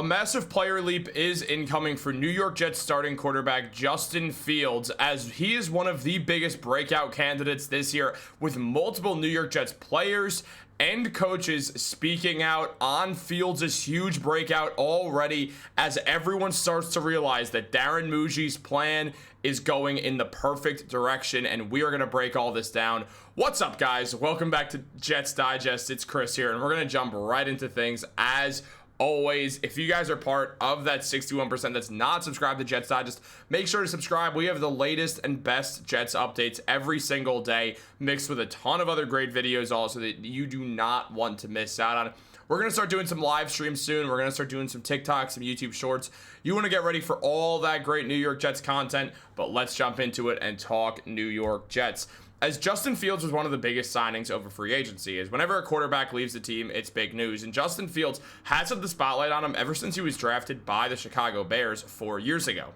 A massive player leap is incoming for New York Jets starting quarterback Justin Fields, as he is one of the biggest breakout candidates this year, with multiple New York Jets players and coaches speaking out on Fields' huge breakout already, as everyone starts to realize that Darren Mougey's plan is going in the perfect direction, and we are going to break all this down. What's up, guys? Welcome back to Jets Digest. It's Chris here, and we're going to jump right into things as always. If you guys are part of that 61% that's not subscribed to Jets Digest, make sure to subscribe. We have the latest and best Jets updates every single day, mixed with a ton of other great videos also that you do not want to miss out on. We're going to start doing some live streams soon. We're going to start doing some TikToks, some YouTube shorts. You want to get ready for all that great New York Jets content, but let's jump into it and talk New York Jets. As Justin Fields was one of the biggest signings over free agency, is whenever a quarterback leaves the team, it's big news. And Justin Fields has had the spotlight on him ever since he was drafted by the Chicago Bears 4 years ago.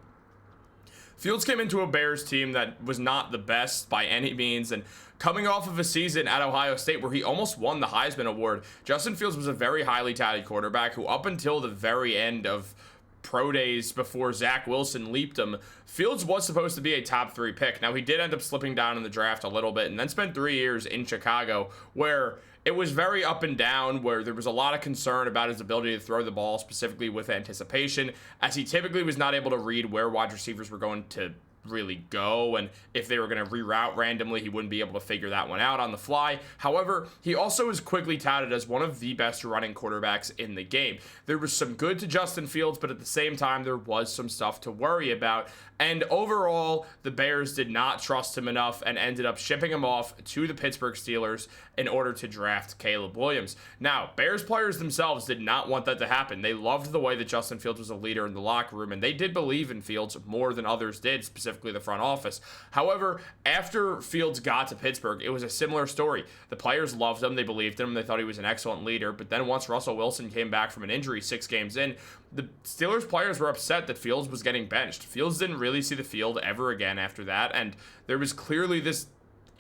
Fields came into a Bears team that was not the best by any means, and coming off of a season at Ohio State where he almost won the Heisman Award, Justin Fields was a very highly touted quarterback who, up until the very end of pro days before Zach Wilson leaped him, Fields was supposed to be a top 3 pick. Now, he did end up slipping down in the draft a little bit and then spent 3 years in Chicago where it was very up and down, where there was a lot of concern about his ability to throw the ball, specifically with anticipation, as he typically was not able to read where wide receivers were going to really go, and if they were going to reroute randomly, he wouldn't be able to figure that one out on the fly. However, he also is quickly touted as one of the best running quarterbacks in the game. There was some good to Justin Fields, but at the same time, there was some stuff to worry about. And overall, the Bears did not trust him enough and ended up shipping him off to the Pittsburgh Steelers in order to draft Caleb Williams. Now, Bears players themselves did not want that to happen. They loved the way that Justin Fields was a leader in the locker room, and they did believe in Fields more than others did, specifically the front office. However, after Fields got to Pittsburgh, it was a similar story. The players loved him. They believed in him. They thought he was an excellent leader. But then once Russell Wilson came back from an injury 6 games in, the Steelers players were upset that Fields was getting benched. Fields didn't really see the field ever again after that, and there was clearly this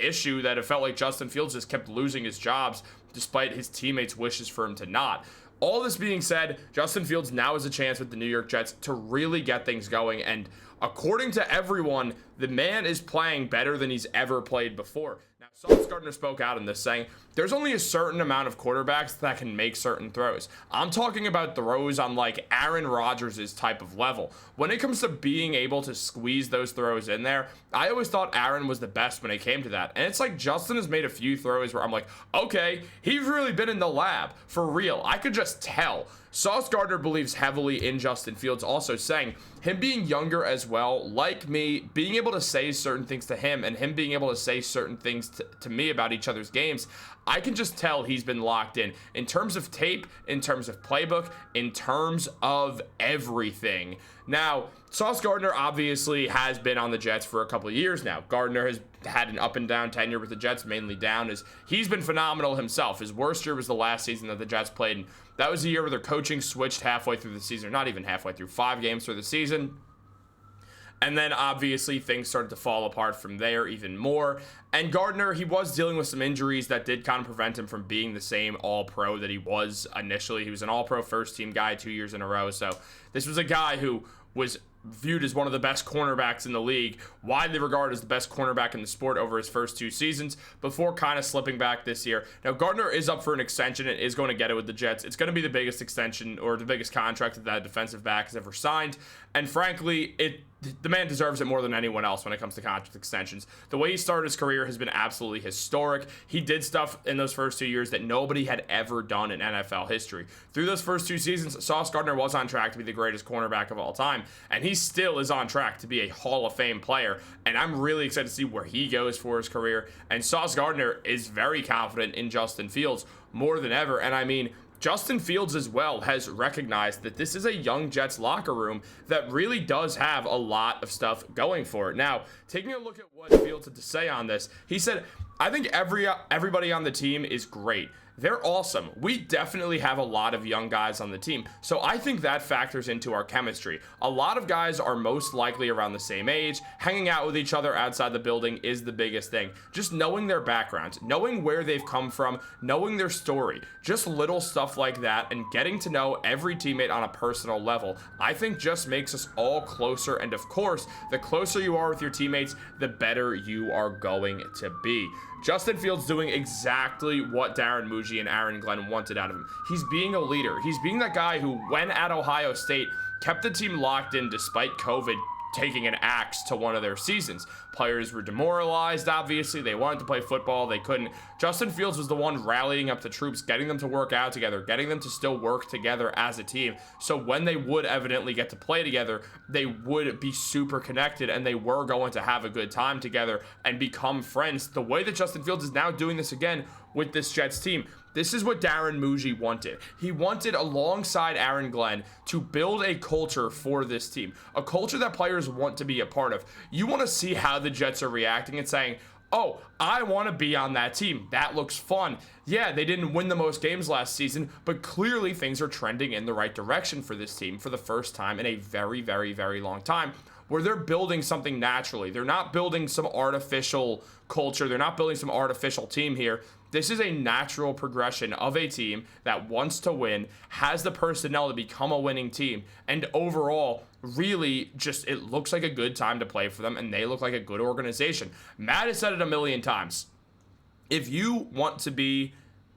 issue that it felt like Justin Fields just kept losing his jobs despite his teammates' wishes for him to not. All this being said, Justin Fields now has a chance with the New York Jets to really get things going, and according to everyone, the man is playing better than he's ever played before. Now, Sauce Gardner spoke out in this, saying, there's only a certain amount of quarterbacks that can make certain throws. I'm talking about throws on like Aaron Rodgers' type of level. When it comes to being able to squeeze those throws in there, I always thought Aaron was the best when it came to that. And it's like Justin has made a few throws where I'm like, okay, he's really been in the lab for real. I could just tell. Sauce Gardner believes heavily in Justin Fields, also saying him being younger as well, like me, being able to say certain things to him and him being able to say certain things to me about each other's games, I can just tell he's been locked in terms of tape, in terms of playbook, in terms of everything. Now, Sauce Gardner obviously has been on the Jets for a couple of years now. Gardner has had an up and down tenure with the Jets, mainly down, as he's been phenomenal himself. His worst year was the last season that the Jets played, and that was the year where their coaching switched halfway through the season, or not even halfway through, 5 games through the season. And then obviously things started to fall apart from there even more. And Gardner, he was dealing with some injuries that did kind of prevent him from being the same all-pro that he was initially. He was an all-pro first-team guy 2 years in a row. So this was a guy who was viewed as one of the best cornerbacks in the league, widely regarded as the best cornerback in the sport over his first 2 seasons, before kind of slipping back this year. Now, Gardner is up for an extension and is going to get it with the Jets. It's going to be the biggest extension or the biggest contract that defensive back has ever signed. And frankly, the man deserves it more than anyone else when it comes to contract extensions. The way he started his career has been absolutely historic. He did stuff in those first 2 years that nobody had ever done in NFL history. Through those first 2 seasons, Sauce Gardner was on track to be the greatest cornerback of all time, and he still is on track to be a Hall of Fame player, and I'm really excited to see where he goes for his career. And Sauce Gardner is very confident in Justin Fields more than ever, and I mean, Justin Fields as well has recognized that this is a young Jets locker room that really does have a lot of stuff going for it. Now, taking a look at what Fields had to say on this, he said, I think everybody on the team is great. they're awesome. We definitely have a lot of young guys on the team, so I think that factors into our chemistry. A lot of guys are most likely around the same age. Hanging out with each other outside the building is the biggest thing. Just knowing their backgrounds, knowing where they've come from, knowing their story, just little stuff like that, and getting to know every teammate on a personal level, I think just makes us all closer. And of course, the closer you are with your teammates, the better you are going to be. Justin Fields doing exactly what Darren, Mougey, and Aaron Glenn wanted out of him. He's being a leader. He's being that guy who, when at Ohio State, kept the team locked in despite COVID taking an axe to one of their seasons. Players were demoralized, obviously. They wanted to play football. They couldn't. Justin Fields was the one rallying up the troops, getting them to work out together, getting them to still work together as a team. So when they would evidently get to play together, they would be super connected and they were going to have a good time together and become friends. The way that Justin Fields is now doing this again with this Jets team, this is what Darren Mougey wanted. He wanted, alongside Aaron Glenn, to build a culture for this team, a culture that players want to be a part of. You want to see how the Jets are reacting and saying, oh, I want to be on that team. That looks fun. Yeah, they didn't win the most games last season, but clearly things are trending in the right direction for this team for the first time in a very, very, very long time, where they're building something naturally. They're not building some artificial culture. They're not building some artificial team here. This is a natural progression of a team that wants to win, has the personnel to become a winning team, and overall, really just, it looks like a good time to play for them, and they look like a good organization. Matt has said it a million times. If you want to be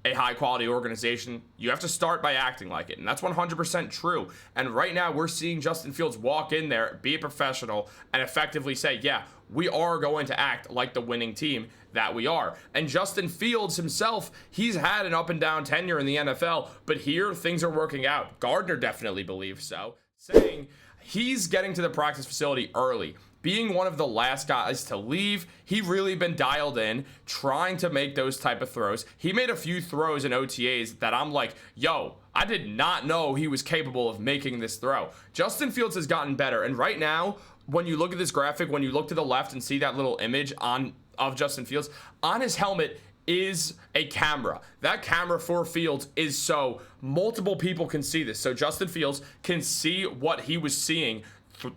a high-quality organization, you have to start by acting like it, and that's 100% true. And right now, we're seeing Justin Fields walk in there, be a professional, and effectively say, yeah, we are going to act like the winning team that we are. And Justin Fields himself, he's had an up and down tenure in the NFL, but here things are working out. Gardner definitely believes so, saying he's getting to the practice facility early. Being one of the last guys to leave, he really been dialed in, trying to make those type of throws. He made a few throws in OTAs that I'm like, yo, I did not know he was capable of making this throw. Justin Fields has gotten better, and right now, when you look at this graphic, when you look to the left and see that little image of Justin Fields, on his helmet is a camera. That camera for Fields is so multiple people can see this. So Justin Fields can see what he was seeing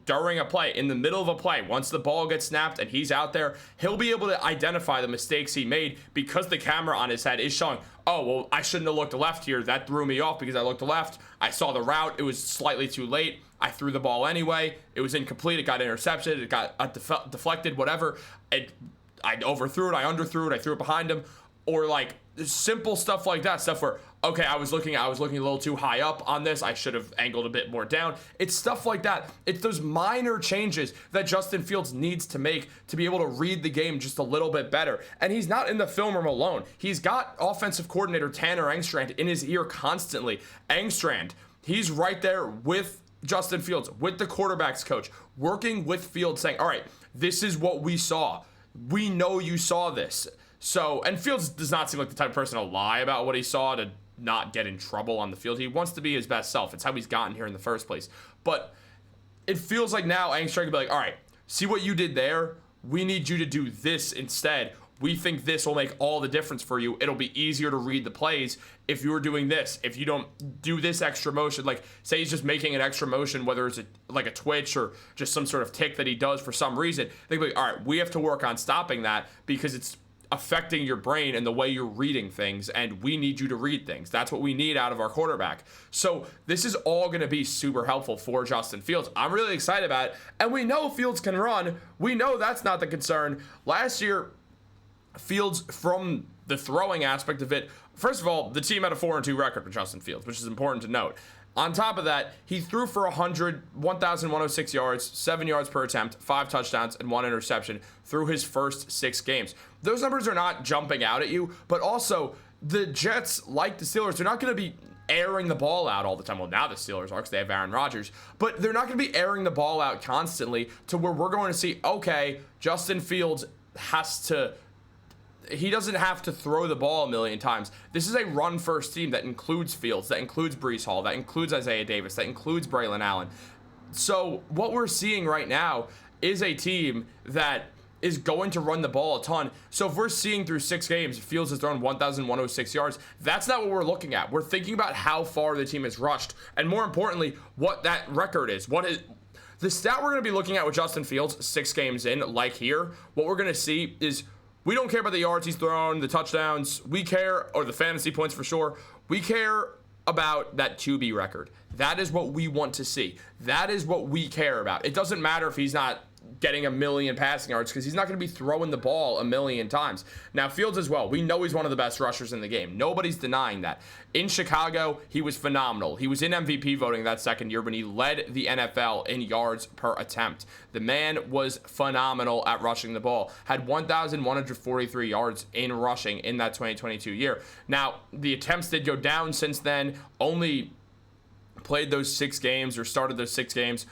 during a play, in the middle of a play. Once the ball gets snapped and he's out there, he'll be able to identify the mistakes he made because the camera on his head is showing, oh, well, I shouldn't have looked left here. That threw me off because I looked left. I saw the route. It was slightly too late. I threw the ball anyway. It was incomplete. It got intercepted. It got deflected, whatever. I overthrew it. I underthrew it. I threw it behind him. Or like simple stuff like that. Stuff where, okay, I was looking a little too high up on this. I should have angled a bit more down. It's stuff like that. It's those minor changes that Justin Fields needs to make to be able to read the game just a little bit better. And he's not in the film room alone. He's got offensive coordinator Tanner Engstrand in his ear constantly. Engstrand, he's right there with Justin Fields, with the quarterback's coach, working with Fields, saying, all right, this is what we saw. We know you saw this. So, and Fields does not seem like the type of person to lie about what he saw to not get in trouble on the field. He wants to be his best self. It's how he's gotten here in the first place. But it feels like now Engstrand can be like, all right, see what you did there? We need you to do this instead. We think this will make all the difference for you. It'll be easier to read the plays if you're doing this. If you don't do this extra motion, like say he's just making an extra motion, whether it's like a twitch or just some sort of tick that he does for some reason, they can be like, all right, we have to work on stopping that because it's affecting your brain and the way you're reading things, and we need you to read things. That's what we need out of our quarterback. So this is all going to be super helpful for Justin Fields. I'm really excited about it, and we know Fields can run. We know that's not the concern. Last year, Fields, from the throwing aspect of it, first of all, the team had a 4-2 record with Justin Fields, which is important to note. On top of that, he threw for 1,106 yards, 7 yards per attempt, 5 touchdowns, and 1 interception through his first 6 games. Those numbers are not jumping out at you, but also the Jets, like the Steelers, they're not going to be airing the ball out all the time. Well, now the Steelers are because they have Aaron Rodgers, but they're not going to be airing the ball out constantly to where we're going to see, okay, Justin Fields he doesn't have to throw the ball a million times. This is a run-first team that includes Fields, that includes Breece Hall, that includes Isaiah Davis, that includes Braylon Allen. So what we're seeing right now is a team that is going to run the ball a ton. So if we're seeing through 6 games, Fields has thrown 1,106 yards, that's not what we're looking at. We're thinking about how far the team has rushed, and more importantly, what that record is. What is the stat we're going to be looking at with Justin Fields 6 games in, like here? What we're going to see is we don't care about the yards he's thrown, the touchdowns. We care, or the fantasy points for sure. We care about that QB record. That is what we want to see. That is what we care about. It doesn't matter if he's not getting a million passing yards, because he's not going to be throwing the ball a million times. Now, Fields as well. We know he's one of the best rushers in the game. Nobody's denying that. In Chicago, he was phenomenal. He was in MVP voting that second year when he led the NFL in yards per attempt. The man was phenomenal at rushing the ball. Had 1,143 yards in rushing in that 2022 year. Now, the attempts did go down since then. Only played those 6 games, or started those 6 games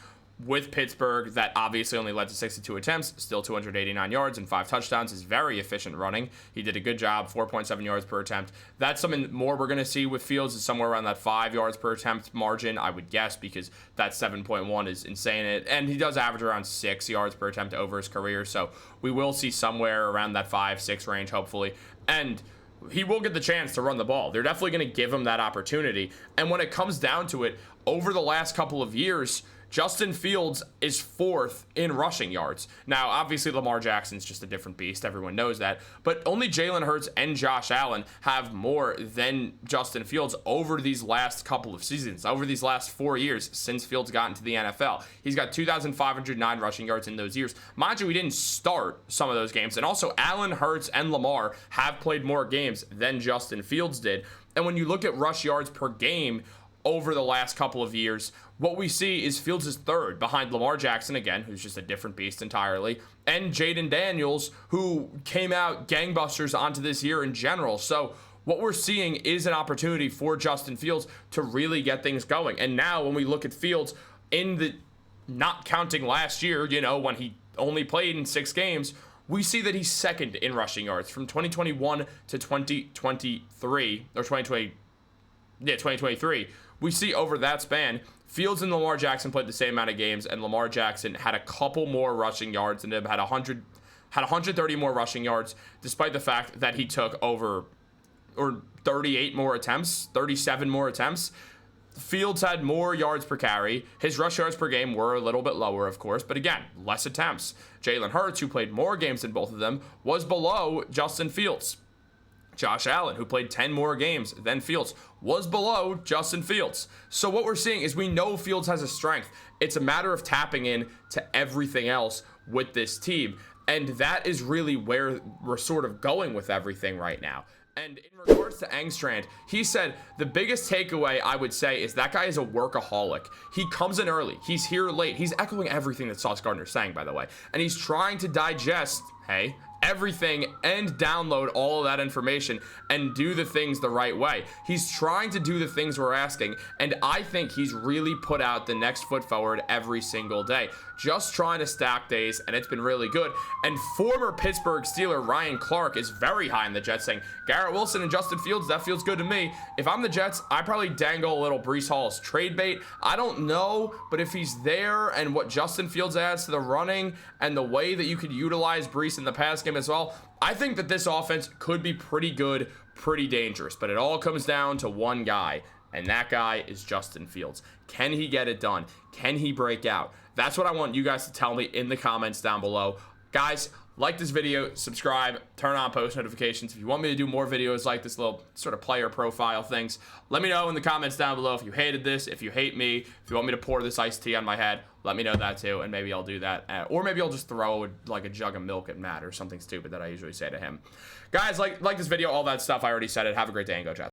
with Pittsburgh. That obviously only led to 62 attempts, still 289 yards and 5 touchdowns. Is very efficient running. He did a good job, 4.7 yards per attempt. That's something more we're going to see with Fields, is somewhere around that 5 yards per attempt margin, I would guess, because that 7.1 is insane. And he does average around 6 yards per attempt over his career, so we will see somewhere around that 5-6 range, hopefully. And he will get the chance to run the ball. They're definitely going to give him that opportunity. And when it comes down to it, over the last couple of years, Justin Fields is 4th in rushing yards. Now, obviously, Lamar Jackson's just a different beast. Everyone knows that. But only Jalen Hurts and Josh Allen have more than Justin Fields over these last couple of seasons, over these last 4 years since Fields got into the NFL. He's got 2,509 rushing yards in those years. Mind you, he didn't start some of those games. And also, Allen, Hurts, and Lamar have played more games than Justin Fields did. And when you look at rush yards per game over the last couple of years, what we see is Fields is 3rd behind Lamar Jackson, again, who's just a different beast entirely, and Jaden Daniels, who came out gangbusters onto this year in general. So what we're seeing is an opportunity for Justin Fields to really get things going. And now when we look at Fields, in the not counting last year, when he only played in 6 games, we see that he's 2nd in rushing yards from 2021 to 2023, or 2023. We see over that span, Fields and Lamar Jackson played the same amount of games, and Lamar Jackson had a couple more rushing yards than him, had 130 more rushing yards, despite the fact that he took over, or 38 more attempts, 37 more attempts. Fields had more yards per carry. His rush yards per game were a little bit lower, of course, but again, less attempts. Jalen Hurts, who played more games than both of them, was below Justin Fields. Josh Allen, who played 10 more games than Fields, was below Justin Fields. So what we're seeing is we know Fields has a strength. It's a matter of tapping in to everything else with this team. And that is really where we're sort of going with everything right now. And in regards to Engstrand, he said the biggest takeaway, I would say, is that guy is a workaholic. He comes in early. He's here late. He's echoing everything that Sauce Gardner is saying, by the way. And he's trying to digest, everything and download all of that information and do the things the right way. He's trying to do the things we're asking, and I think he's really put out the next foot forward every single day, just trying to stack days, and it's been really good. And former Pittsburgh Steeler Ryan Clark is very high in the Jets, saying Garrett Wilson and Justin Fields, that feels good to me. If I'm the Jets, I probably dangle a little Breece Hall's trade bait. I don't know, but if he's there and what Justin Fields adds to the running and the way that you could utilize Breece in the pass game as well, I think that this offense could be pretty good, pretty dangerous. But it all comes down to one guy, and that guy is Justin Fields. Can he get it done? Can he break out? That's what I want you guys to tell me in the comments down below. Guys, like this video, subscribe, turn on post notifications. If you want me to do more videos like this, little sort of player profile things, let me know in the comments down below if you hated this, if you hate me, if you want me to pour this iced tea on my head, let me know that too, and maybe I'll do that. Or maybe I'll just throw like a jug of milk at Matt or something stupid that I usually say to him. Guys, like this video, all that stuff, I already said it. Have a great day and go Jets.